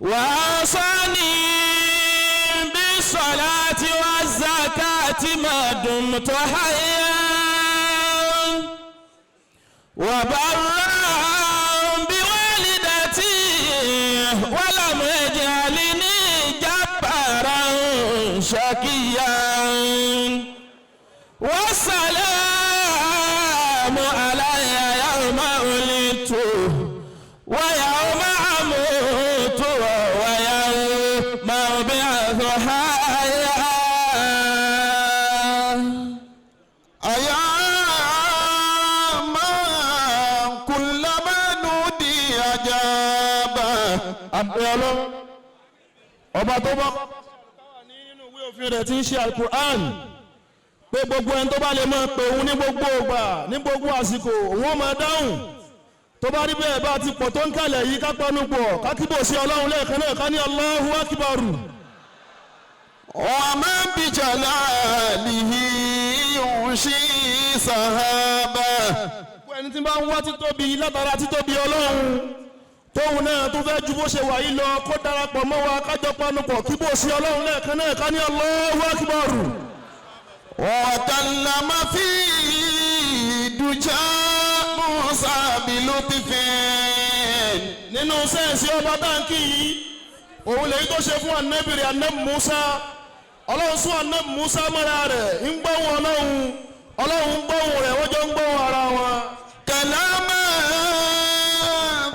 وأوصاني بالصلاة والزكاة ما دمت حيا وبرا بوالدتي ولم يجعلني جبارا شقيا والسلام علي يوم ولدت ويوم أموت ويوم أبعث حيا أيا من كلما نودي أجابه. Ọlọ́run ọba tó bá nínú ìwé òfin rẹ̀ tí ń ṣe Al-Qur'an pé gbogbo ẹni tó bá lè máa pè òun ní gbogbo ìgbà ní gbogbo àsìkò òun ó máa dáhùn tó bá rí bẹ́ẹ̀ bá ti pọ̀ tó ń kalẹ̀ yìí ká panu pọ̀ ká kíbò sí Ọlọ́run lẹ́ẹ̀kan náà ká ní Allahu Akbar. ومن بجلاله ينشي سحابه. ẹni tí bá ń wá títóbi látara títóbi Ọlọ́run tóun náà tó fẹ́ ju bó ṣe wà yìí lọ kó darapọ̀ mọ́ wa kájọ panu pọ̀ kíbò sí Ọlọ́run lẹ́ẹ̀kan náà ká ní Allahu Akbar. وكلم في دجى موسى بلطف. nínú sẹ́ẹ̀sì ọba táǹkì yìí òun lèyí tó ṣe fún ànábì Musa Ọlọ́run sún ànábì Musa mọ́ra rẹ̀ ń gbóhùn Ọlọ́run ń gbóhùn rẹ̀ wọ́n jọ ń gbóhùn ara wọn. كلاما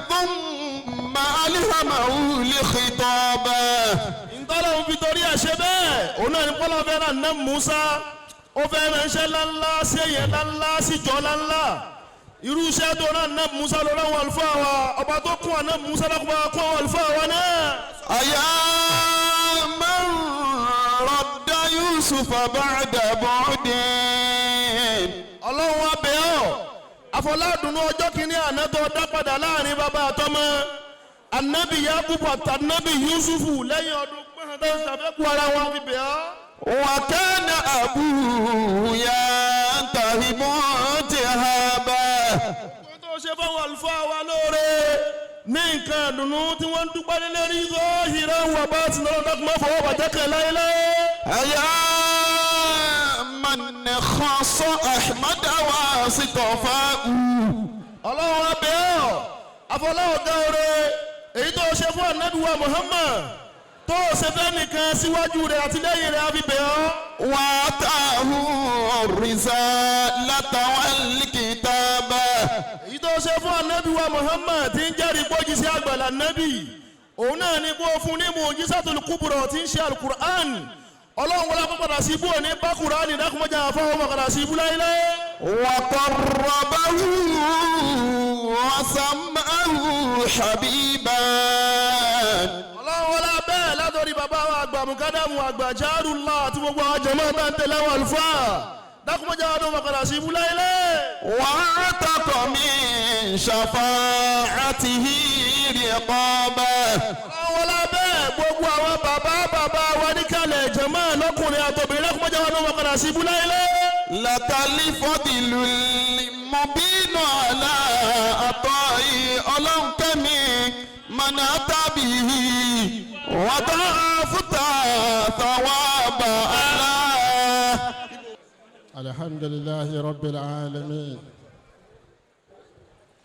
ثم ألهمه الخطابا. ìtọ́lọ́run fi torí ẹ̀ ṣe bẹ́ẹ̀ òun náà ní pọ́lọ́ fẹ́ràn ànábì Musa ó fẹ́ ránṣẹ́ ńláńlá sí èyàn ńláńlá sí jọ ńláńlá irú iṣẹ́ tó náà ànábì Musa ló rán àwọn àlùfáà wa ọba tó kún ànábì Musa lákùnbá kún àwọn àlùfáà wa náà. أيا من رد يوسف بعد بعد. Ọlọ́run abẹ́ ọ́ àfọládùnú ọjọ́ kìíní àná tó dá padà láàrin bàbá àtọmọ ànábì Yakubu àtànábì Yusufu lẹ́yìn ọdún pẹ́hàn tó ń ṣàfẹ́kù ara wọn fi bẹ̀ ọ́. وكان أبوه ينتهب انتهابا. kó tó ṣe fáwọn àlùfáà wa lóore ní nǹkan àdùnnú tí wọ́n ń dúpẹ́ nílé rí zọ́ọ̀hìrán wà bá ti lọ́dọ̀ dákúmọ́ fọwọ́ bàjẹ́ kẹ̀ láéláé. أيا من خص أحمد واصطفاه. Ọlọ́run abẹ́ ọ́ àfọláwọ̀ ga oore èyí tó ṣe fún ànábì wa Muhammad tó ṣe fẹ́ nìkan síwájú rẹ̀ àti lẹ́yìn rẹ̀ àfi bẹ̀ ọ́. وآتاه الرسالة والكتاب. èyí tó ṣe fún ànábì wa Muhammad tí ń jẹ́rìí gbójú sí àgbàlá ànábì òun náà ni kó fún ní mu'jizatul kubra tí ń ṣe Al-Qur'an. Ọlọ́run wọlé akọ́kọ̀dà sí ibú òní bá Kùránì dákúmọ́jà àfọwọ́ mọ̀kàdà sí ibú láíláí. وقربه وسمعه حبيبا. Ọlọ́run wọlé abẹ́ látọ̀rí bàbá wa àgbà mùkádàmù àgbà Járùlá àti gbogbo àwọn jàmáà bá ń tẹ̀lé àwọn àlùfáà dákúmọ́jà ọdún mọ̀kàdà sí ibú láíláí. واعتق من شفاعته رقابا. Ọlọ́run wọlé abẹ́ gbogbo àwọn bàbá wa níkàlẹ̀ jàmáà lọ́kùnrin àtòbìnrin dákúmọ́jà ọdún mọ̀kàdà sí ibú láíláí. لك الفضل المبين على عطاء Olohunkemi من أتى به وضاعفت ثواب الله. الحمد لله رب العالمين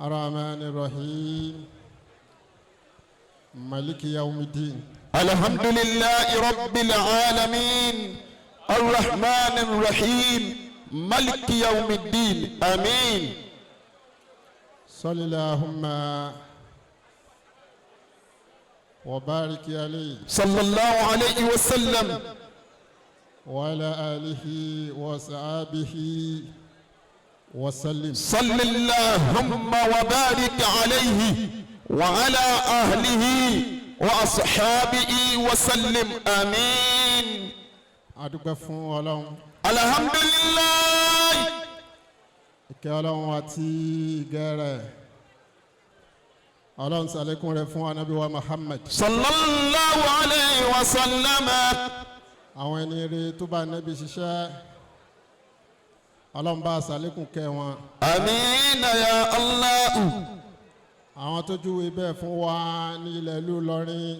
الرحمن الرحيم مالك يوم الدين. الحمد لله رب العالمين الرحمن الرحيم مالك يوم الدين آمين. صل اللهم وبارك عليه صلى الله عليه وسلم وعلى آله وصحبه وسلم. صل اللهم وبارك عليه وعلى أهله وأصحابه وسلم آمين. adúpẹ́ fún Ọlọ́run. alhamdulillah. ìkẹ́ Ọlọ́run àti ìgẹ́ rẹ̀ Ọlọ́run ṣàlékún rẹ̀ fún Ànábì wa Muhammad. sallallahu alayhi wa sallam. àwọn ẹni rere tó bá Ànábì ṣiṣẹ́ Ọlọ́run bá ṣàlékún kẹ́ wọn. àmín ya Allah. àwọn tó júwe bẹ́ẹ̀ fún wa ní ilẹ̀ ìlú Ìlọrin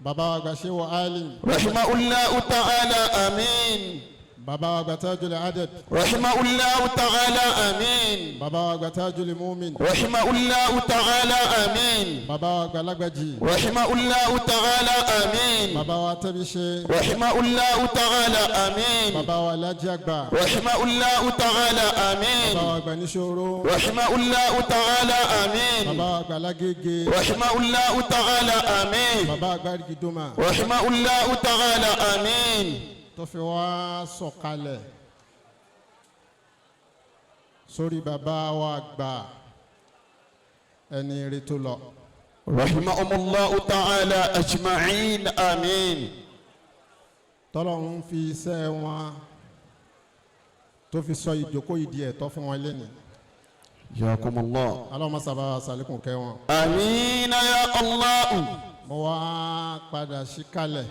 bàbá wa àgbà Sheikh alim. rahimahullahu ta'ala amin. bàbá wa àgbà Tajul Adad. rahimahullahu ta'ala amin. bàbá wa àgbà Tajul Mumin. rahimahullahu ta'ala amin. bàbá wa àgbà Lágbàjì. rahimahullahu ta'ala amin. bàbá wa Tẹ́bíṣe. rahimahullahu ta'ala amin. bàbá wa Alhaji àgbà. rahimahullahu ta'ala amin. bàbá wa àgbà Níṣòro. rahimahullahu ta'ala amin. bàbá wa àgbà Lágége. rahimahullahu ta'ala amin. bàbá wa àgbà Rigidoma. rahimahullahu ta'ala amin. tó fi wá sọ̀kalẹ̀ sórí bàbá wa àgbà ẹni rí tó lọ. rahimahumullahu ta'ala ajma'in amin. tọ́lọ́run fi iṣẹ́ wọn tó fi sọ ìjókòó ìdí ẹ̀tọ́ fún wọn lẹ́nu. yakumullah. Allahumma sábà sàlékún kẹ́ wọn. amina ya Allah. mo wá padà sí kalẹ̀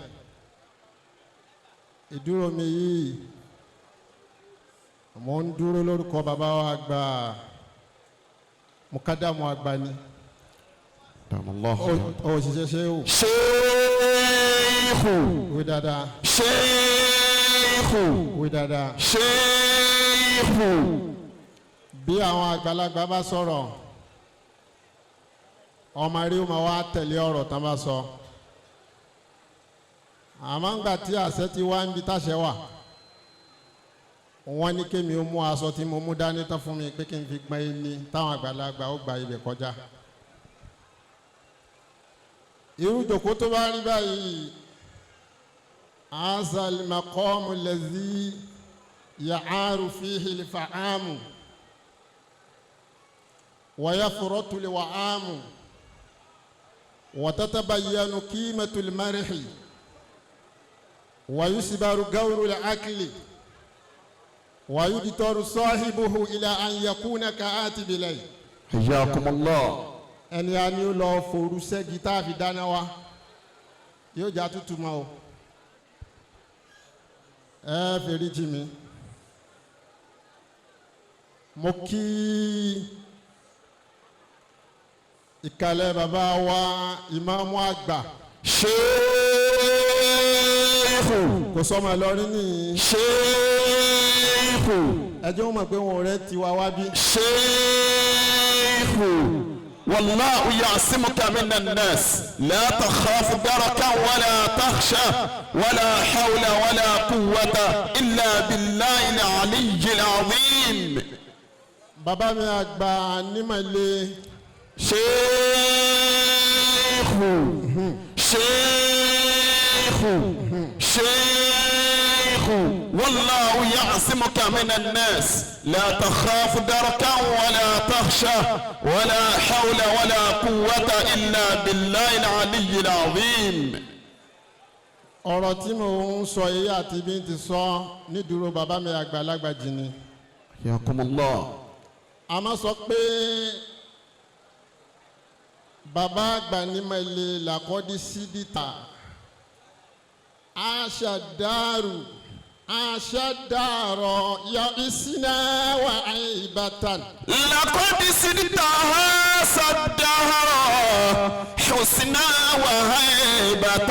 ìdúró mi yìí mo ń dúró lórúkọ bàbá wa àgbà mukadamu àgbà ni òṣìṣẹ́ ṣéhù. ṣéhù. wí dáadáa. ṣéhù. wí dáadáa. ṣéhù. bí àwọn àgbàlagbà bá sọ̀rọ̀ ọmọ rí ọmọ wa tẹ̀lé ọ̀rọ̀ tán bá sọ. àmọ́ ńgbà tí àṣẹ ti wá ń bi táṣẹ wà wọ́n ní kémi ó mú aṣọ tí mo mú dání tán fún mi pé kí n fi gbọ́n ẹni táwọn àgbàlagbà ó gba ibẹ̀ kọjá. irú jòkó tó bá rí báyìí azal maqamu lazi ya'aru fihi al-fa'amu wa yafratu al-wa'amu wa tatabayyanu qimatu al-marhi ويسبر جور العقل ويدتر صاحبه إلى أن يكون كاتب لي. حياكم الله. ẹni a ní ó lọ forú sẹ́gi tá a fi dáná wa yóò já tútù mọ́ o ẹ fèrè jì mí. mo kí ìkàlẹ̀ bàbá wa ìmáàmù àgbà. kò sọ́mọ Ìlọrin ní. ṣéèkù. ẹjọ́ wọn mọ̀ pé wọn ò rẹ́ tiwa wá bí. ṣéèkù. wallahu ya'simuka minan nas la takhafu darakan wala takhsha wala hawla wala quwwata illa billahi al-aliyyil azim. bàbá mi àgbà nímọ̀lẹ́. ṣéèkù. ṣéèkù. شيخ والله يعصمك من الناس لا تخاف دركا ولا تخشى ولا حول ولا قوة إلا بالله العلي العظيم. ọ̀rọ̀ tí mo ń sọ yìí àti bí n ti sọ nídúró bàbá mi àgbàlagbà jì ni. yakumullah. a máa sọ pé bàbá àgbà nímọ̀lẹ́ làkọ́dí sídìtà. ashadaru ya isina wa aibatan. لقد سدتها صدهر حسنا وهيبة.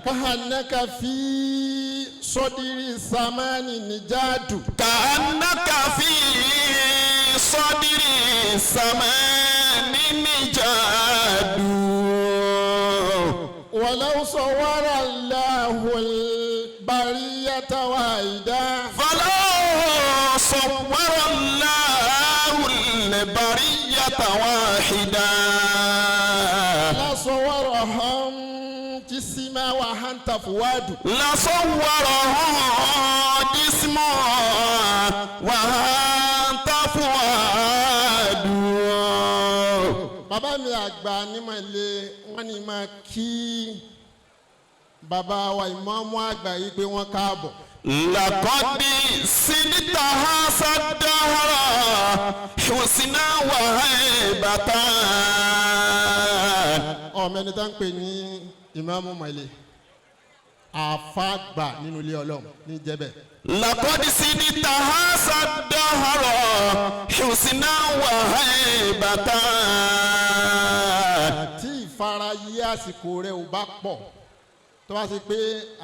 كأنك في صدر الزمان نجاد. كأنك في صدر الزمان نجاد. ولو صور الله البرية واحدا. فلو صور الله البرية واحدا. لصورهم جسما وأنت فؤاد. لصورهم جسما وأنت فؤاد. bàbá mi àgbà nímọ̀lẹ́ wọ́n ní máa kí bàbá wa ìmáàmù àgbà yìí pé wọ́n káàbọ̀. لقد سدتها صدهر حسنا وهيبة. ọmọ ẹni tá ń pè ní ìmáàmù mọ̀lẹ́ àfàgbà nínú ilé ọlọ́run ní jẹ́bẹ̀. لقد سدتها صدهر حسنا وهيبة. tí ìfarayé àsìkò rẹ̀ ò bá pọ̀ tó bá ṣe pé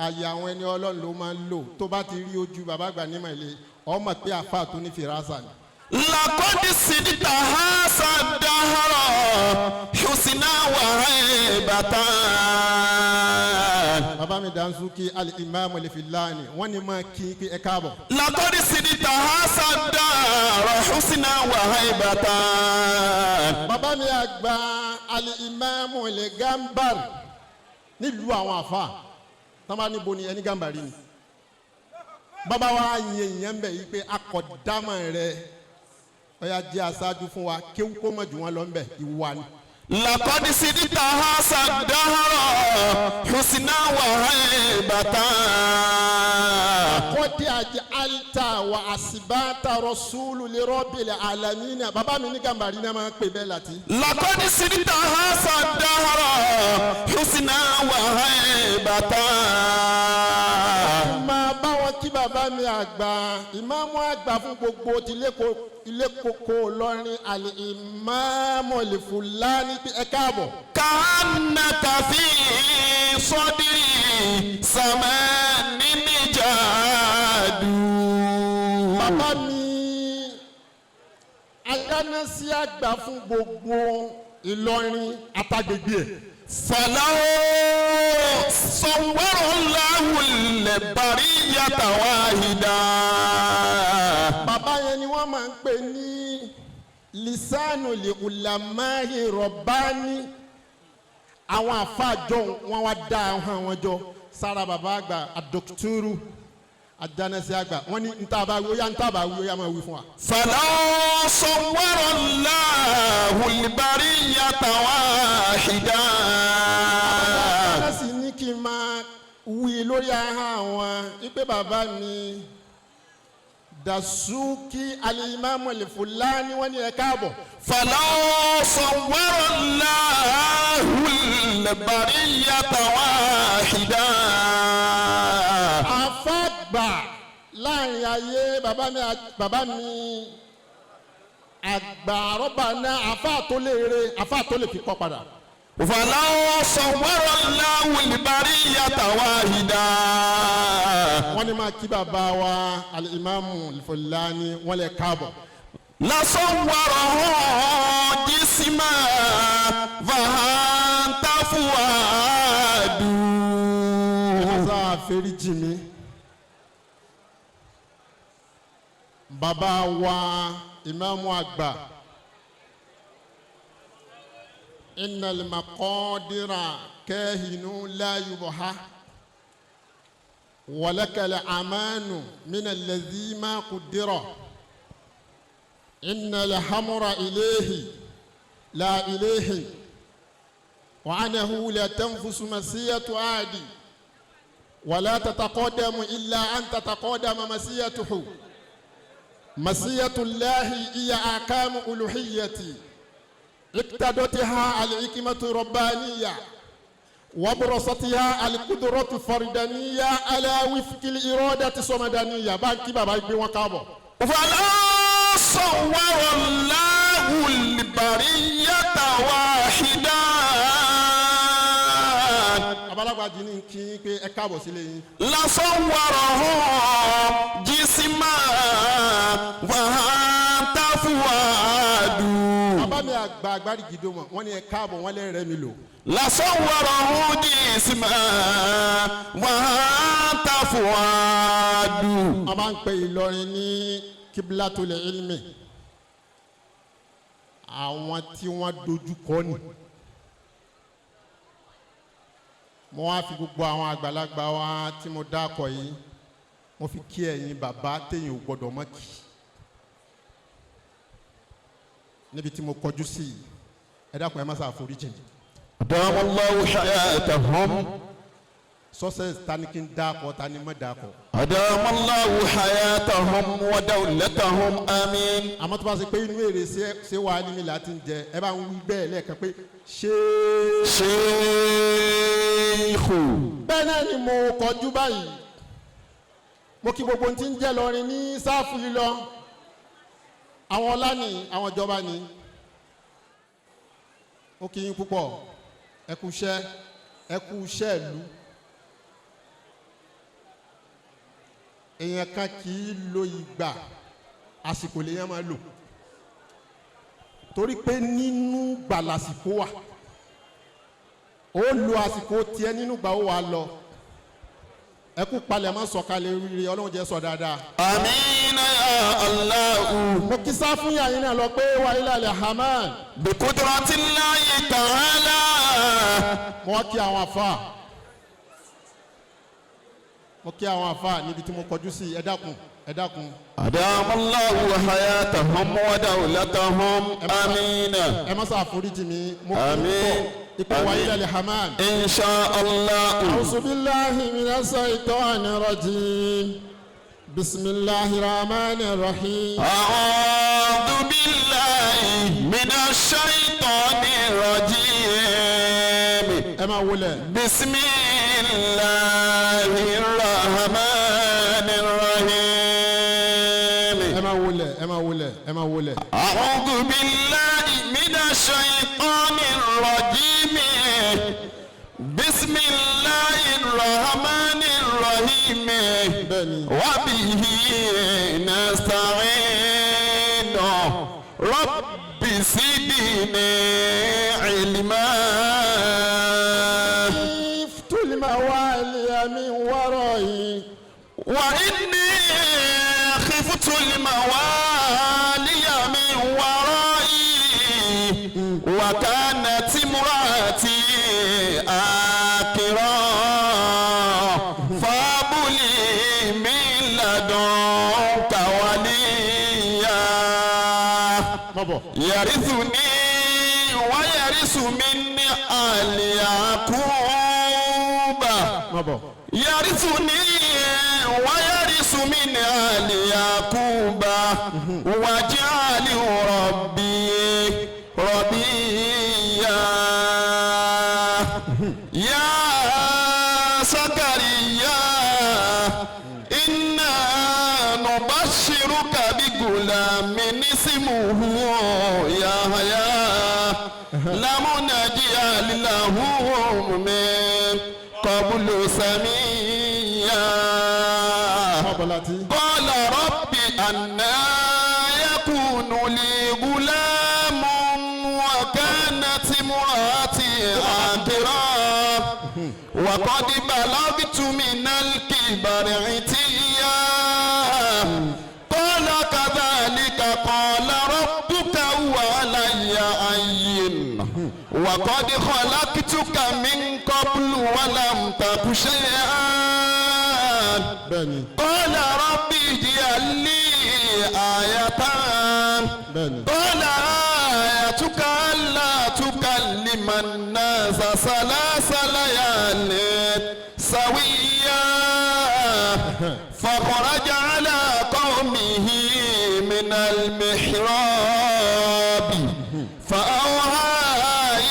àyè àwọn ẹni ọlọ́run ló máa ń lò tó bá ti rí ojú bàbá àgbà nímọ̀ ilé ọmọ pé àfa tó ní fìràṣà ni. lakodi sidita hasa dahara husina wahibatan. bàbá mi Dansuki al-Imam al-Filani wọ́n ní máa kí pé ẹ káàbọ̀. lakodi sidita hasa dahara husina wahibatan. bàbá mi àgbà al-Imam al-Gambar nílùú àwọn àfa tọ́ba níbo ni ẹni gàmbàrí ni bàbá wa yin èèyàn bẹ̀ yìí pé akọ̀dámọ̀ rẹ̀ ọ̀yà jẹ́ aṣáájú fún wa kéwú kó mọ̀ jù wọ́n lọ ń bẹ̀ ìwà ni. lakodi sidita hasa dahara husina wahibatan. kọ́dí àjẹ́ alta wa asibata rasulu li rabbil alamina bàbá mi ní gàmbàrí náà máa ń pè bẹ́ẹ̀ láti. lakodi sidita hasa dahara husina wahibatan. máa bá wọn kí bàbá mi àgbà ìmáàmù àgbà fún gbogbo ilé koko lọ́rin al-Imamu al-Fulani ẹ káàbọ̀. ka'annaka fi sadri samanin jadu. bàbá mi agánásí àgbà fún gbogbo Ìlọrin àtàgbègbè ẹ̀. falawo sawwarallahu al-bariyata wahida. bàbá yẹn ni wọ́n máa ń pè ní lisanu li ulamahi rọ̀bání àwọn àfàjọ wọn wá dá àwọn jọ sára bàbá àgbà àdókítúrú àjánẹsí àgbà wọn ní ntàbá wí ó yá ntàbá wí ó yá máa wí fún wa. falawo sawwarallahu al-bariyata wahida. àjánẹsí ní kí n máa wí lórí ahọ́n àwọn ipe bàbá mi Dansuki al-Imamu al-Fulani wọ́n ní ẹ káàbọ̀. falawo sawwarallahu al-bariyata wahida. àfàgbà láàrin ayé bàbá mi àgbà rọ́bà náà àfà tó lè re àfà tó lè fi kọ́ padà. falawo sawwarallahu al-bariyata wahida. wọ́n ní máa kí bàbá wa al-Imamu al-Fulani wọ́n lè káàbọ̀. lasawwarahu jisma fahanta fuadu. ẹ̀sà àfẹ́ríjì mi bàbá wa ìmáàmù àgbà innal maqadira kahinu la yubha walakal amanu min alladhi ma qudira innal hamra ilayhi la ilayhi wa anahu la tanfusu masiyatu adi ولا تتقدم إلا أن تتقدم مسيته مسية الله هي أحكام ألوهيتي اقتضتها الحكمة الربانية وبرزتها القدرة الفردانية على وفق الإرادة الصمدانية بانكي بابا يبي وكابو فلا صور الله البرية واحدا. abalagba jí ní kí pé ẹ káàbọ̀ sílé yín. lasawwarahu jisma fahanta fuadu. bàbá mi àgbà agbárí gidi wọn wọ́n ní ẹ káàbọ̀ wọ́n lẹ́rẹ̀ẹ́ mi lò. lasawwarahu jisma fahanta fuadu. a máa ń pè Ìlọrin ní kiblatul ilmi àwọn tí wọ́n dojú kọ ni. mo wá fi gbogbo àwọn àgbàlagbà wa tí mo dákọ̀ yìí mo fi kí ẹ̀yin bàbá téèyàn ò gbọ́dọ̀ mọ́ kí níbi tí mo kọjú sí yìí ẹ dákun ẹ má ṣàforíjì. adamallahu hayatahum. success ta ni kí n dákọ̀ ta ni mọ́ dákọ̀. adamallahu hayatahum wa dawlatahum amin. àmọ́ tó bá ṣe pé inú èrè ṣé wàá ní mi láti ń jẹ ẹ bá ń wí bẹ́ẹ̀ lẹ́ẹ̀kan pé Sheikh. bẹ́ẹ̀ náà ni mo kọjú báyìí mo kí gbogbo ohun tí ń jẹ́ lọrin ní sáfù lílọ àwọn ọlá ní àwọn ìjọba ní ó kí yín púpọ̀ ẹ kú iṣẹ́ ìlú. èèyàn kan kì í lo ìgbà àsìkò lèèyàn máa lò torí pé nínú gbà lásìkò wà ó lo àsìkò tiẹ̀ nínú gbà ó wà lọ ẹ kú palẹ̀ máa sọ̀kalẹ̀ rírì Ọlọ́run jẹ́ sọ dáadáa. àmín ya Allahu. mo kí sá fún yàrá náà lọ pé wà ilẹ̀ alhamad. bi qudratillahi ta'ala. mo wá kí àwọn àfa níbi tí mo kọjú sí ẹ dákun. adamallahu hayatahum wa dawlatahum àmín. ẹ má sá àforíjì mi mo kí n tọ̀ ipò wà ilẹ̀ alhamad. insha Allah. a'udhu billahi minash shaitanir rajim. bismillahir rahmanir rahim. a'udhu billahi minash shaitanir rajim. ẹ máa wọlé. bismillahir rahmanir rahim. ẹ máa wọlé. a'udhu billahi minash shaitanir rajim. bismillahir rahmanir rahim. wa bihi nasta'in. rabbi zidni ilma. الموالي من ورائي وإني خفت الموالي من ورائي وكانت امرأتي آكرا فهب لي من لدنك وليا يرثني ويرث من آل يعقوب يرثني ويرث من آل يعقوب واجعله ربي رضيا يا زكريا إنا نبشرك بغلام اسمه يحيى لم نجعل له من قبل سميا قال رب أنى يكون لي غلام وكانت امرأتي عاقرا وقد بلغت من الكبر عتيا قال كذلك قال ربك هو علي هين وقد خلقتك من قبل ولم تك شيئا قال رب اجعل لي آية قال آيتك ألا تكلم الناس 3 ليال سويا فخرج على قومه من المحراب فأوحى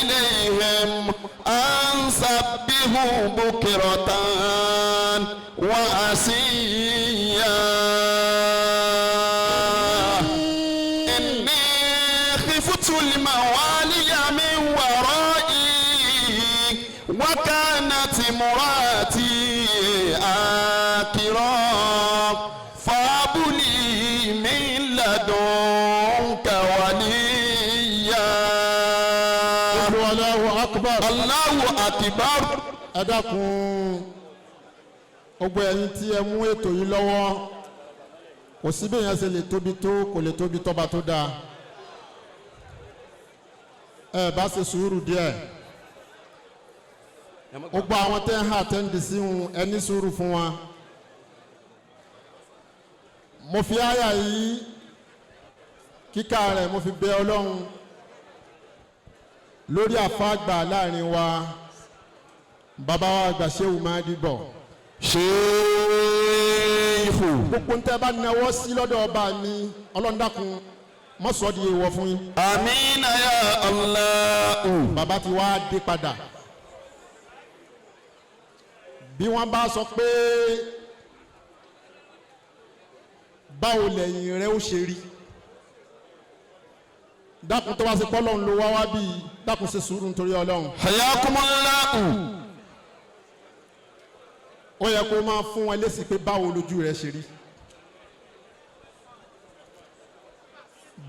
إليهم أن سبحوا بكرة وعشيا إني خفت الموالي من ورائي وكانت امرأتي آكرا فهب لي من لدنك وليا الله أكبر. ẹ dákun gbogbo ẹ̀yin tí ẹ mú ètò yìí lọ́wọ́ kò sí bí èèyàn ṣe lè tóbi tó kò lè tóbi tọ́ba tó dáa ẹ bá ṣe sùúrù díẹ̀ gbogbo àwọn tẹ́ ń hà tẹ́ǹdì sí wọn ẹ ní sùúrù fún wa mo fi àyà yìí kíkà rẹ̀ mo fi bẹ Ọlọ́run lórí àfáàgbà láàrin wa bàbá wa àgbà Shehu máa dìbò Sheikh gbogbo ntẹ bá náwó sí lọ́dọ̀ ọba mi Ọlọ́run dákun má sọ di èèwọ̀ fún yín. àmín ya Allah. bàbá ti wá dé padà bí wọ́n bá sọ pé báwo lẹ́yìn rẹ ó ṣe rí dákun tó bá ṣe pọ́lọ́ ń lo wá wá bíi dákun ṣe sùúrù nítorí Ọlọ́run. hayakumullahu. ó yẹ kó máa fún wọn lésì pé báwo lójú rẹ ṣe rí.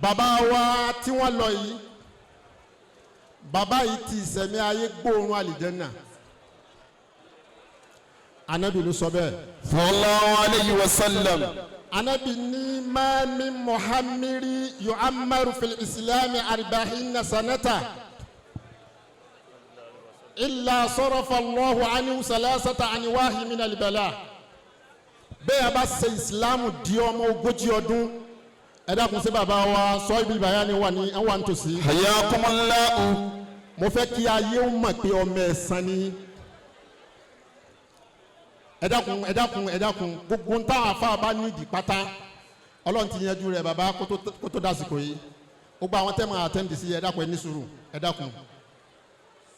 bàbá wa tí wọ́n lọ yìí bàbá yìí ti ìsẹ̀mí ayé gbóòórùn àlìjẹ́nà anabi ló sọ bẹ́ẹ̀. sallallahu alayhi wa sallam. anabi ní ma min muhammiri yu'ammaru fil islami arba'ina sanata illa sarafa Allahu anhu salasata anwahi min al-bala. bẹ́ẹ̀ bá ṣe ìsìlámù di ọmọ 40 ọdún ẹ dákun sí bàbá wa Soibulbayan wà ní àwọn àǹtòsí. hayakumullahu. mo fẹ́ kí ayé ó mọ̀ pé ọmọ ẹ̀sán ni. ẹ dákun gbogbo táwọn afá bá nídìí pátá Ọlọ́run ti yanjú rẹ̀ bàbá kó tó dásìkò yìí gbogbo àwọn tẹ́ máa àtẹ́ǹdì sí ẹ dákun ẹ ní sùúrù ẹ dákun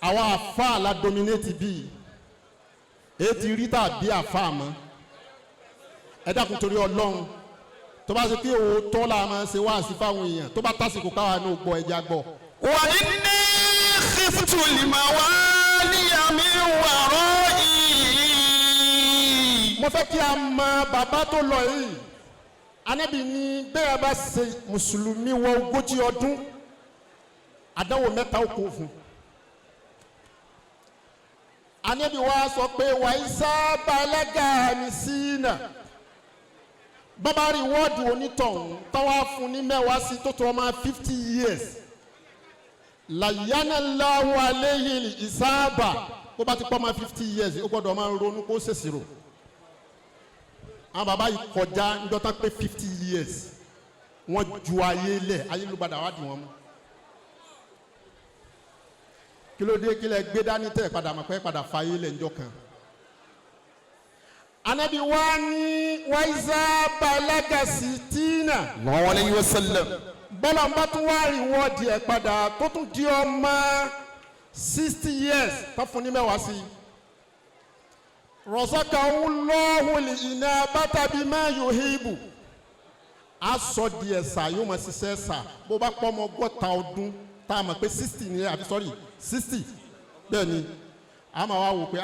àwọn afá la dominate bíi èyí ti rí tàbí afá mọ́ ẹ dákun torí Ọlọ́run tó bá ṣe kí òótọ́ la máa ṣe wá sí fáwọn èèyàn tó bá tásìkò káwa ní ògbọ́ ẹja gbọ́. wa inni khiftu limawaliya min wara'i. mo fẹ́ kí a mọ bàbá tó lọ yìí Ànábì ní bẹ́ẹ̀ bá ṣe mùsùlùmí wọ 40 ọdún àdánwò mẹ́ta ó kó fún. Ànábì wa sọ pé wà Ìsá balaga ní sínà bàbá rí wọ́ọ̀dù onítọ̀hún tọ́wọ́ fún ní mẹ́wàá sí tó tó ọmọ 50 years layanallahu alayhi ìsáàbà bó bá ti pọ́ ọmọ 50 years ó gbọ́dọ̀ máa ronú kó ṣèṣirò. àwọn bàbá yìí kọjá níjọ́tà pé 50 years wọ́n ju ayé lẹ̀ ayé ló gbàdá wá dì wọ́n mú. kí ló dé kí lẹ gbé dání tẹ̀ padà mọ̀ pé padà fa ayé lẹ̀ níjọ́ kan. Ànábì wa ní wa Ìsá balaga sitina. sallallahu alayhi wa sallam. bọ́lá ń bá tún wá rí wọ́ọ̀dì ẹ̀ padà tó tún di ọmọ 60 years tó fún ní mẹ́wàá sí i. Razaqahullahu al-inabata bima yuhibbu. a sọ di ẹ̀sà yóò máa ṣiṣẹ́ ẹ̀sà bó bá pọ́ ọmọ 100 ọdún tá a mọ̀ pé 60 ni àbí sọ́rí 60 bẹ́ẹ̀ ni a máa wá wò pé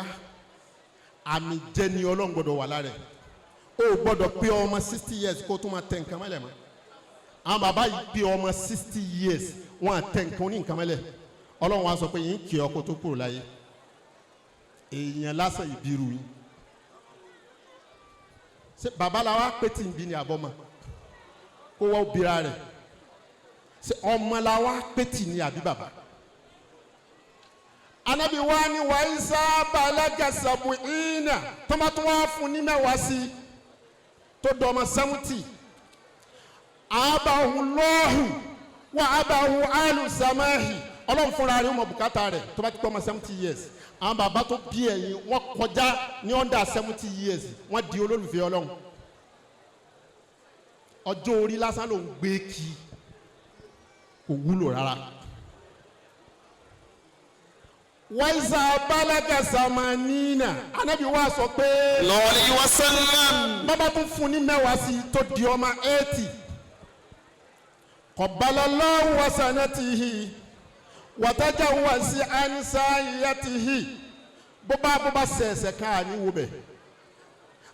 àmì jẹ́ ni Ọlọ́run gbọ́dọ̀ wà lára ẹ̀ ó gbọ́dọ̀ pé ọmọ 60 years kó tó máa tẹ nǹkan mẹ́lẹ̀ mọ́. àwọn bàbá yìí pé ọmọ 60 years wọ́n á tẹ nǹkan ní nǹkan mẹ́lẹ̀ Ọlọ́run wa sọ pé yín kì í ọkọ tó kúrò láyé èèyàn lásán ìbírú yín. ṣé bàbá la wá pé tí ń bí ni àbọ̀mọ̀ kó wá obìnrin rẹ̀ ṣé ọmọ la wá pé tí ni àbí bàbá. Ànábì wa ni wa Ìsá balaga sabu'ina tọ́mọ́tún wá fún ní mẹ́wàá sí i tó dọ̀mọ́ 70 abahu lọ́hù wà abahu alu samahi Ọlọ́run fúnra rẹ̀ ọmọ bùkátà rẹ̀ tó bá ti pọ́ ọmọ 70 years àwọn bàbá tó bí ẹ̀yìn wọ́n kọjá ní under 70 years wọ́n di olólùfẹ́ Ọlọ́run. ọjọ́ orí lásán ló ń gbé kí kò wúlò rárá. wa Ìsá balaga samanina Ànábì wa sọ pé sallallahu alayhi wa sallam. bàbá tún fún ní mẹ́wàá sí tó di ọmọ 80 qabbalallahu wa sanatihi wa tajawwaza an sa'iyatihi bó bá ṣẹ̀ṣẹ̀ ká ní wo bẹ̀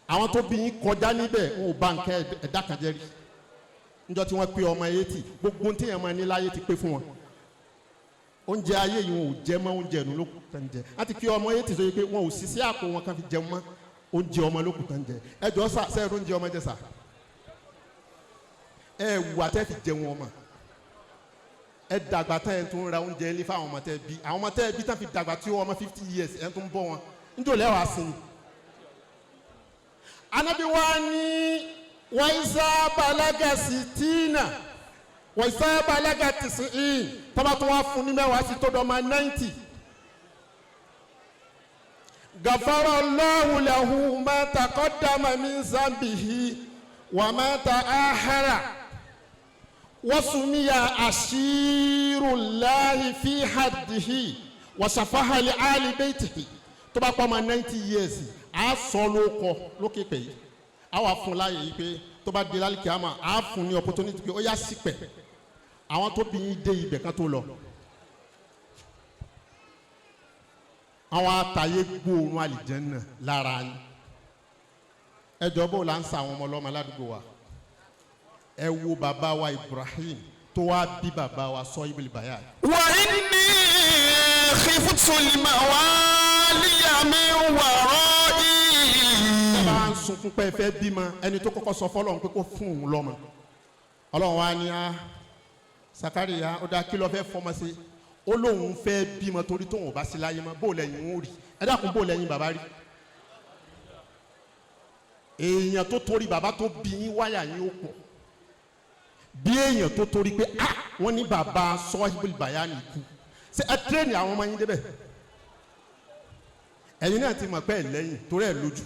àwọn tó bí yín kọjá níbẹ̀ wọn ò bá nǹkan ẹ̀dá kan jẹ́ rí níjọ́ tí wọ́n pé ọmọ 80 gbogbo tí yẹn máa ní láyé ti pé fún wọn oúnjẹ ayé yìí wọn ò jẹ mọ́ oúnjẹ ẹnu lókùn tán jẹ láti kí ọmọ 80 sọ pé wọn ò sì sí àpò wọn kan fi jẹun mọ́ oúnjẹ ọmọ lókùn tán jẹ ẹjọ́ sẹ́ẹ̀rù oúnjẹ ọmọ jẹ sà ẹ wù àtẹ́ fi jẹun ọmọ ẹ dàgbà tán ẹ tún ra oúnjẹ ilé fáwọn ọmọ tẹ bí àwọn ọmọ tẹ bí tán fi dàgbà tí ọmọ 50 years ẹ tún bọ́ wọn níjọ́ lẹ́wàá sí i. Ànábì wa ní wa Ìsá balaga sitina wa Ìsá balaga 90 tọ́ba tó wá fún ní mẹ́wàá sí tó dọ́mọ 90. Ghafara Allahu lahu ma taqaddama min zambihi wa ma ta'akhara. وسمي عشير الله في حده وشفاها لآل بيته tó bá pọ̀ ọmọ 90 years a sọ lóko lókè pé a wà fún láàyè yìí pé tó bá di lálẹ́ kíámà a fún ní opportunity pé ó yá sípẹ̀ àwọn tó bí yín dé ibẹ̀ kan tó lọ àwọn àtàyè gbóòórùn àlìjẹ́nnà lára yín ẹjọ́ bó la ń sa àwọn ọmọ ọlọ́mọ aládùúgbò wa ẹ wo bàbá wa Ibrahim tó wá bí bàbá wa Soibulbayan. wa inni khiftul mawaliya min wara'i. bá ń sunkún pé ẹ fẹ́ bímọ ẹni tó kọ́kọ́ sọ fọ́lọ́run pé kó fún òun lọ́mọ ọlọ́run wa ní a Sakariya ó dá kí ló fẹ́ fọmọ sí ó lóun fẹ́ bímọ torí tóun ò bá sí láyé mọ́ bó lẹ́yìn ń rí ẹ dákun bó lẹ́yìn bàbá rí èèyàn tó torí bàbá tó bí yín wáyà yín ó pọ̀ bí èèyàn tó torí pé wọ́n ní bàbá Soibulbayan kú ṣe ẹ tírẹ́nì àwọn ọmọ yín débẹ̀ ẹ̀yin náà ti mọ̀ pé ẹ̀ lẹ́yìn torí ẹ̀ lójú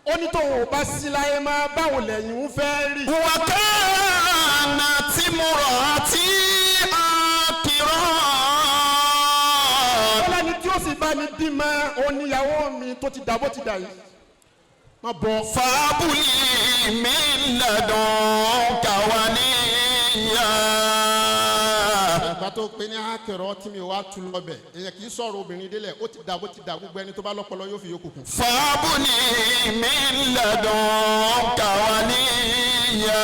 ó ní tóun ò bá sí láyé máa báwo lẹ́yìn ń fẹ́ rí. wa kanat imraati akira. ọlọ́ni tí ó sì bá ní bímọ oníyàwó mi tó ti dà bó ti dà yìí má bọ̀. fàbùlì min ladunka waliya. ìgbà tó pe ní akẹrọ tí mi wá tu lọ bẹ èyàn kì í sọ̀rọ̀ obìnrin délẹ̀ ó ti dà bó ti dà gbogbo ẹni tó bá lọ́pọlọ yóò fi yókù kù. fàbùlì min ladunka waliya.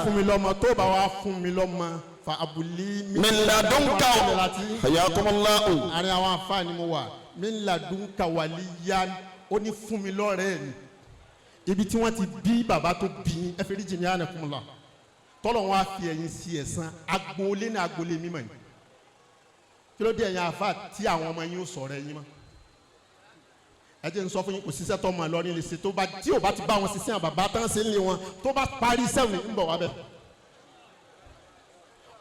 fún mi lọ́mọ tó bá wá fún mi lọ́mọ fa abùlí min ladunka hayakumullahu. àárín àwọn afáàní mo wà min ladunka waliyan ó ní fún mi lọ́rẹ̀ẹ́ mi ibi tí wọ́n ti bí bàbá tó bí ẹ fi rí jìnnì àná fún mi lọ tọ́lọ̀ wọn á fi ẹ̀yìn sí ẹ̀sán agboolé ní agboolé mímọ́ ni kí ló dé ẹ̀yìn àfa tí àwọn ọmọ yín ó sọ̀rọ̀ ẹ̀yìn mọ́ ẹ jẹ́ n sọ fún yín kò síṣẹ́ tó mọ̀ lọ́rin lè ṣe tó bá tí ò bá ti bá wọn ṣiṣẹ́ àwọn bàbá tán ṣe ń lé wọn tó bá parí sẹ́wọ̀n ń bọ̀ wá bẹ́ẹ̀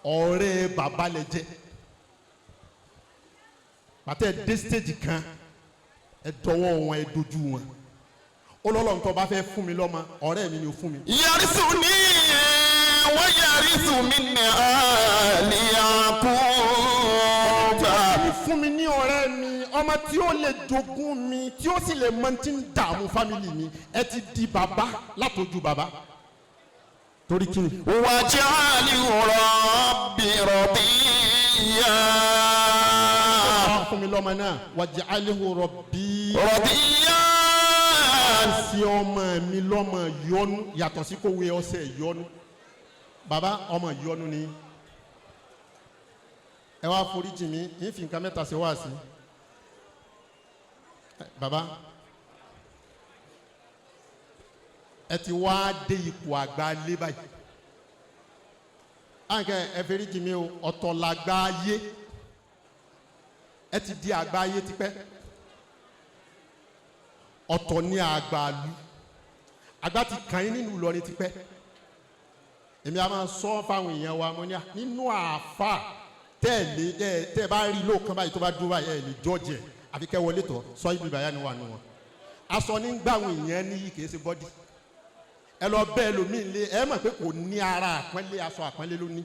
ọ̀rẹ́ bàbá lẹ jẹ́ pàtẹ́ dé stage kan ẹ dọwọ́ wọn ẹ dojú wọn olólùwọ́n tó bá fẹ́ fún mi lọ́mọ ọ̀rẹ́ mi ni ó fún mi. yarisuni wa yarisu min ali yaquba. fún mi ní ọ̀rẹ́ mi ọmọ tí ó lè jogún mi tí ó sì lè mọ tí ń dààmú fámìlì mi ẹ ti di bàbá látọjú bàbá torí kí ni. waj'alhu rabbi radiya. fún mi lọ́mọ náà waj'alhu rabbi radiya. sí ọmọ mi lọ́mọ yọnu yàtọ̀ sí kó wé ọsẹ yọnu bàbá ọmọ yọnu ni ẹ wá foríjì mi yín fi nǹkan mẹ́ta ṣe wá sí bàbá ẹ ti wá dé ipò àgbà lé báyìí ànkẹ́ ẹ foríjì mi o ọ̀tọ̀ làgbà ayé ẹ ti di àgbà ayé tipẹ́ ọ̀tọ̀ ní àgbàlú àgbà ti kàn yín nínú Ìlọrin tipẹ́ èmi a máa sọ fáwọn èèyàn wa mo ní nínú àáfà tẹ́ ẹ bá rí lóòkan báyìí tó bá dúró báyìí ẹ lè jọ́ọ̀jì ẹ̀ àfi kẹ́ wọlé tọ̀ Soibulbayan ni wà nù wọn aṣọ ní gbàwọn èèyàn níyì kìí ṣe bọ́dì ẹ lọ bẹ́ẹ̀ lómi lé ẹ mọ̀ pé kò ní ara àpọ́nlé aṣọ àpọ́nlé ló ní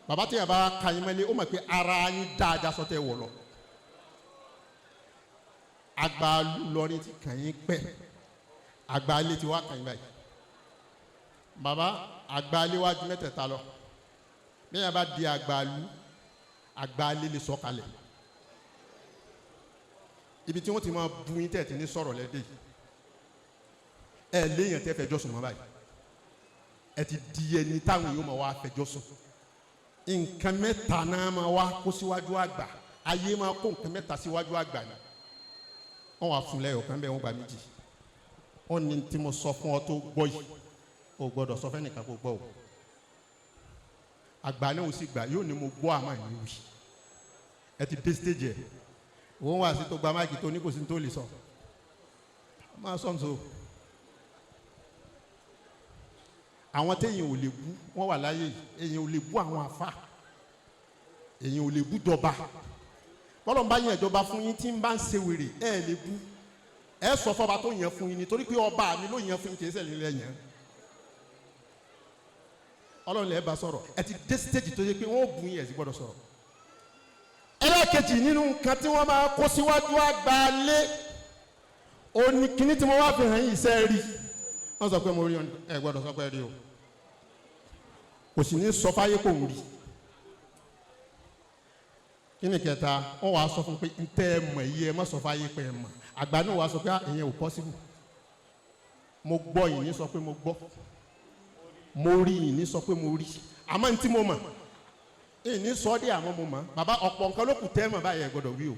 bàbá tí yàrá bá ka yín mọ́lé ó mọ̀ pé ara yín dáadáa sọ tẹ́ wọ̀ lọ àgbàlú lọrin ti kàn yín pẹ́ àgbàlé ti wá kàn yín báyìí bàbá àgbàlé wájú mẹ́tẹ̀ẹ̀ta lọ bí yàrá bá di àgbàlé lè sọ kalẹ̀ ibi tí wọ́n ti máa bu yín tẹ̀tí ní sọ̀rọ̀ lẹ́dẹ̀ yìí ẹ léèyàn tẹ́ fẹjọ́ sùn mọ́ báyìí ẹ ti di ẹni táwọn yóò máa wá fẹjọ́ sùn nǹkan mẹ́ta náà máa wá kó síwájú àgbà ayé máa kó nǹkan mẹ́ta síwájú àgbà ni wọ́n wá fún lẹ́yọ̀ kan bẹ́ẹ̀ wọ́n gba méjì wọ́n ní tí mo sọ fún ọ tó gbọ́ yìí o gbọ́dọ̀ sọ fẹ́ nìkan kó gbọ́ o àgbà náà ò sì gbà yóò ní mo gbọ́ àmọ́ ìní wì ẹ ti dé stage ẹ̀ wọ́n wá sí tó gba máìkì tó ní kò sí tó lè sọ máa sọ nso àwọn téèyàn ò lè bú wọ́n wà láyé èèyàn ò lè bú àwọn àfa èèyàn ò lè bú dọba bọ́lọ̀ bá yẹn ìjọba fún yín tí ń bá ń ṣe wèrè ẹ lè bú ẹ sọ fọba tó yẹn fún yín nítorí pé ọba mi ló yẹn fún yín kì í ṣẹlẹ̀ ilé yẹn ọlọ́run lẹ́ẹ̀ bá sọ̀rọ̀ ẹ ti dé stage tó yẹ pé wọ́n bú yín ẹ̀ sì gbọ́dọ̀ sọ̀rọ̀ ẹlẹ́ẹ̀kejì nínú nǹkan tí wọ́n máa kó síwájú àgbà lé òní kíní tí mo wá fi hàn yín iṣẹ́ rí wọ́n sọ pé mo rí ẹ gbọ́dọ̀ sọ pé rí o kò sì ní sọ fáyé kò ń rí. Kí ni kẹta wọ́n wàá sọ fún pé n tẹ́ ẹ mọ̀ yìí ẹ má sọ fáyé pé ẹ mọ̀. Àgbà náà wàá sọ pé ìyẹn ò possible. Mo gbọ́ yìí ní sọ pé mo gbọ́, mo rí yìí ní sọ pé mo rí, àmọ́ ní tí mo mọ̀ èyí ní sọ dé àmọ́ mo mọ̀. Bàbá ọ̀pọ̀ nǹkan ló kù tẹ́ mọ̀ báyìí ẹ gbọ́dọ̀ wí o.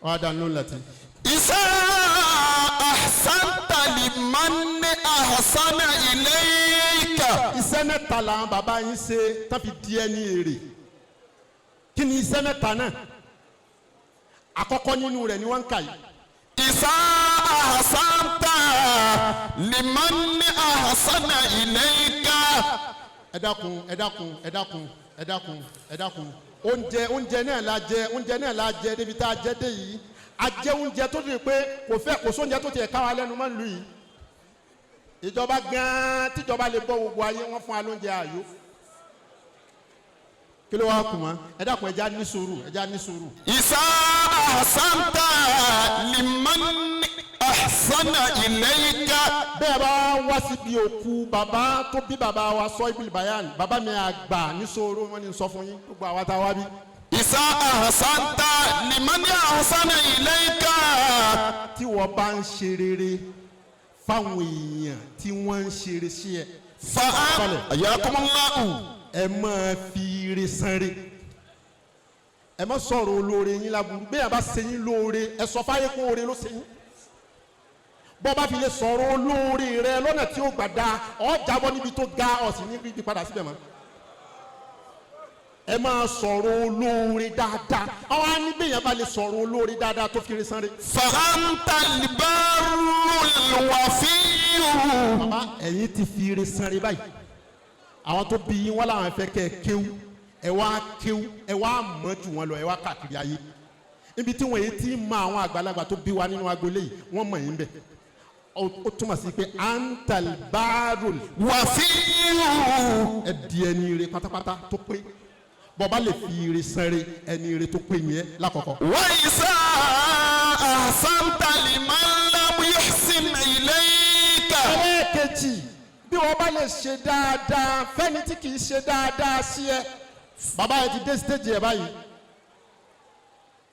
Wọ́n á dáná láti. Isa ahsanta liman ahsana ilayka. Iṣẹ́ mẹ́ta làwọn bàbá yín ṣe tán fi di ẹni èrè. Kí ni iṣẹ́ mẹ́ta náà? Àkọ́kọ́ nínú rẹ̀ ni wọ́n ń kà yìí. Isa ahsanta liman ahsana ilayka. Ẹ dákun, ẹ dákun, ẹ dákun, ẹ dákun, ẹ dákun. Oúnjẹ náà la jẹ débi tá a jẹ dé yìí. A jẹ oúnjẹ tó di pé kò sóúnjẹ tó tiẹ̀ ká wa lẹ́nu mọ́ nílùú yìí. Ìjọba gan-an tíjọba lè bọ́ gbogbo ayé wọ́n fún wa lóúnjẹ ààyò. Kí ló wá kù mọ́? Ẹ dákun ẹja ní sùúrù, ẹja ní sùúrù. Isa ahsanta liman ahsana ilayka. Bẹ́ẹ̀ bá wá síbi òkú bàbá tó bí bàbá wa Soibulbayan, bàbá mi àgbà ní sòrò wọn ni sọ fún yín gbogbo àwa tá a wá bí. Isa ahsanta liman ahsana ilayka. Tí wọ́n bá ń ṣe rere fáwọn èèyàn tí wọ́n ń ṣe rere sí ẹ. Ayakumullahu. Ẹ máa fi ire sanre. Ẹ má sọ̀rọ̀ olóore yín láburú. Bẹ́ẹ̀ bá ṣe yín lóore ẹ sọ fáyé kó oore ló ṣe yín. Bọ́ bá fi lè sọ̀rọ̀ olóore rẹ lọ́nà tí ó gbà dáa ọ̀ jábọ́ níbi tó ga ọ̀ sì ní ibi padà síbẹ̀ mọ́. Ẹ máa sọ̀rọ̀ olóore dáadáa. Àwọn anígbèyàn bá lè sọ̀rọ̀ olóore dáadáa tó fi ire sanre. Fa'anta al-barrul wafiyyu. Bàbá ẹ̀yin ti fi ire sanre báyìí. Àwọn tó bí yín wọ́n làwọn fẹ́ kẹ́ ẹ kéwú. Ẹ wá mọ̀ jù wọn lọ, ẹ wá káàkiri ayé. Ibi tí wọ́n yìí ti mọ àwọn àgbàlagbà tó bí wa nínú agboolé yìí wọ́n mọ̀ yín bẹ̀. Ó túmọ̀ sí pé antal barul wafiyyu. Ẹ di ẹni ire pátápátá tó pé. Bọ́ba lè fi ire sanre ẹni ire tó pé yẹn lákọ̀ọ́kọ́. Wa isa ahsanta liman lam yuhsin ilayka. Ẹlẹ́ẹ̀kejì bí wọ́n bá lè ṣe dáadáa fẹ́ni tí kì í ṣe dáadáa sí ẹ. Bàbá yẹn ti dé stage ẹ báyìí.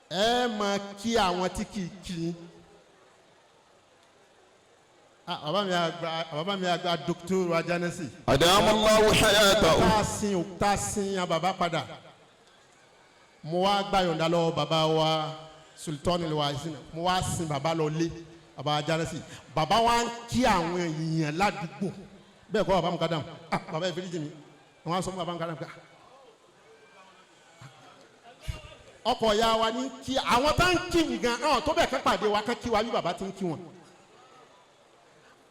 Ẹ máa kí àwọn tí kì í kí i. Bàbá mi àgbà Dr. Ajanesi. Adamallahu hayatahu. Tá a sin ya bàbá padà. Mo wá gbà yọ̀ǹda lọ́wọ́ bàbá wa Sultan Ilwasin. Mo wá sin bàbá lọ lé bàbá Ajanesi. Bàbá wa ń kí àwọn èèyàn ládùúgbò. Bẹ́ẹ̀ kọ́ bàbá mi kádàm. Bàbá yẹn fẹ́lẹ́ jì mí. Wọ́n á sọ fún bàbá mi kádàm pé ọkọ̀ ya wa ní kí àwọn tá ń kí mi gan an tó bẹ̀ kẹ́ pàdé wa kẹ́ kí wa bí bàbá ti ń kí wọn.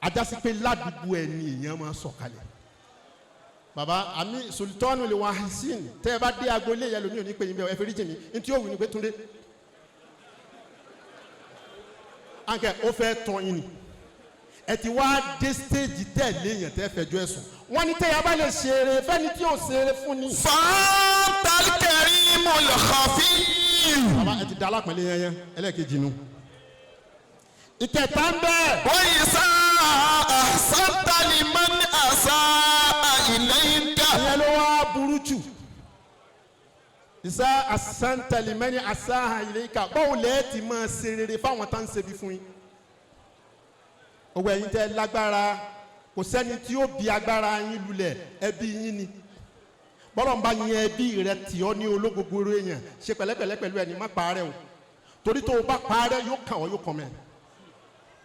Ajásí pé ládùúgbò ẹ ní èèyàn máa sọ̀kalẹ̀. Bàbá àmì Sultan Ilwasin tẹ́ ẹ bá dé agboolé yẹn lómi ò ní pè yín bẹ́ẹ̀ ẹ fẹ́rí jì mí ní tí ó wù ní pé Túndé. Ànkẹ́ ó fẹ́ tọ́ yín ni. Ẹ ti wá dé stage tẹ̀lé yẹn tẹ́ fẹjọ́ ẹ̀sùn. Wọ́n ní tẹ́yà bá lè ṣeré fẹ́ni tí ò ṣeré fún ni. Fa'antal karimul khafiyyu. Bàbá ẹ ti da alápẹ̀lẹ̀ yẹn ẹlẹ́ẹ̀kejì nu. Ìkẹta ń bẹ. Wa isa ahsanta liman asaa ilayka. Ìyẹn ló wá burú jù. Isa ahsanta liman asaa ilayka. Báwo lẹ́ẹ̀ ti máa ṣe rere fáwọn tá ń ṣe bí fún yín. Ògbẹ́ yín tẹ́ lágbára kò sẹ́ni tí ó bí agbára yín lulẹ̀ ẹbí yín ni. Bọ́lọ̀ ń bá yín ẹbí rẹ tì ọ́ ní ológogoro èèyàn ṣe pẹ̀lẹ́pẹ̀lẹ́ pẹ̀lú ẹni má parẹ́ o. Torí tó o bá parẹ́ yóò kàn ọ́ yóò kàn mẹ́.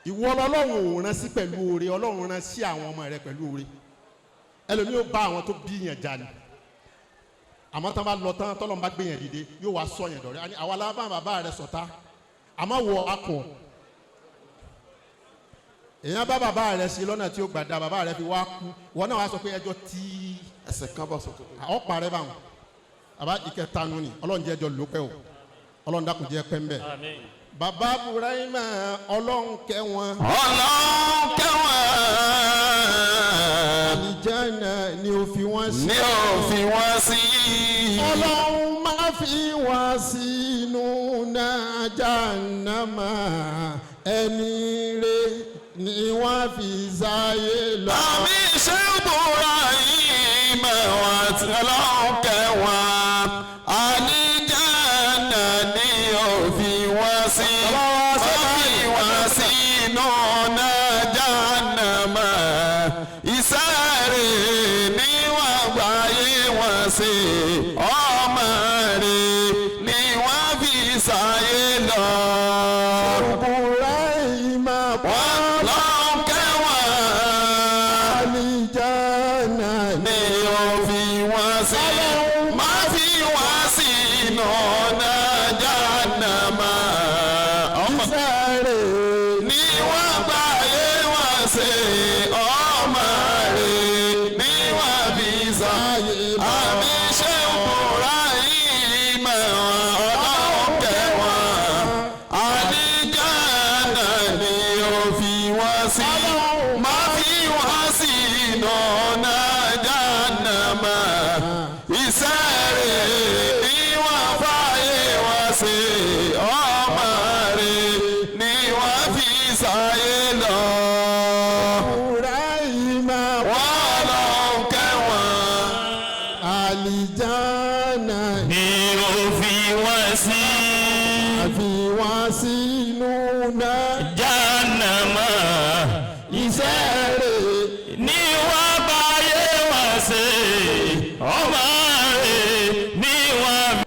Ìwọ Ọlọ́run ò rán sí pẹ̀lú oore, Ọlọ́run rán sí àwọn ọmọ rẹ pẹ̀lú oore. Ẹlòmíì ó bá àwọn tó bí yẹn jà ni. Àmọ́ tán bá lọ tán tọ́lọ́run bá gbé yẹn dìde yóò wá sọ yẹn dọ̀rẹ́. Àwa alábàá bàbá rẹ sọ̀tá. Àmọ́ wọ akọ̀. Èèyàn bá bàbá rẹ sí lọ́nà tí ó gbàdá bàbá rẹ fi wá kú. Wọ́n náà wá sọ pé ẹjọ́ tí ẹsẹ̀ kan bọ̀ sókè. Àwọn parẹ́ báwọn. Bàbá ìkẹta nu ni Ọlọ́run jẹ́ ẹjọ́ lópẹ́ o. Ọlọ́run dákun jẹ́ pẹ́ ń bẹ̀. Bàbá Burahima Ọlọ́run kẹ́ wọn. Ọlọ́run kẹ́ wọn. Àlìjánnà ni ó fi wọ́n sí. Ní ó fi wọ́n sí. Ọlọ́run máa fi wọ́n sínú náà Jahannama ẹni rẹ̀ ni wọ́n fi sáyé lọ. Àmín Sheikh wọ́n ti Ọlọ́run kẹwàá àlìjánnà ni ó fi wọ́n sí inú náà jahannama ìsáré ni wọ́n gbáyé wọn sí ọmọ rẹ̀ ni wọ́n fi sáyé lọ.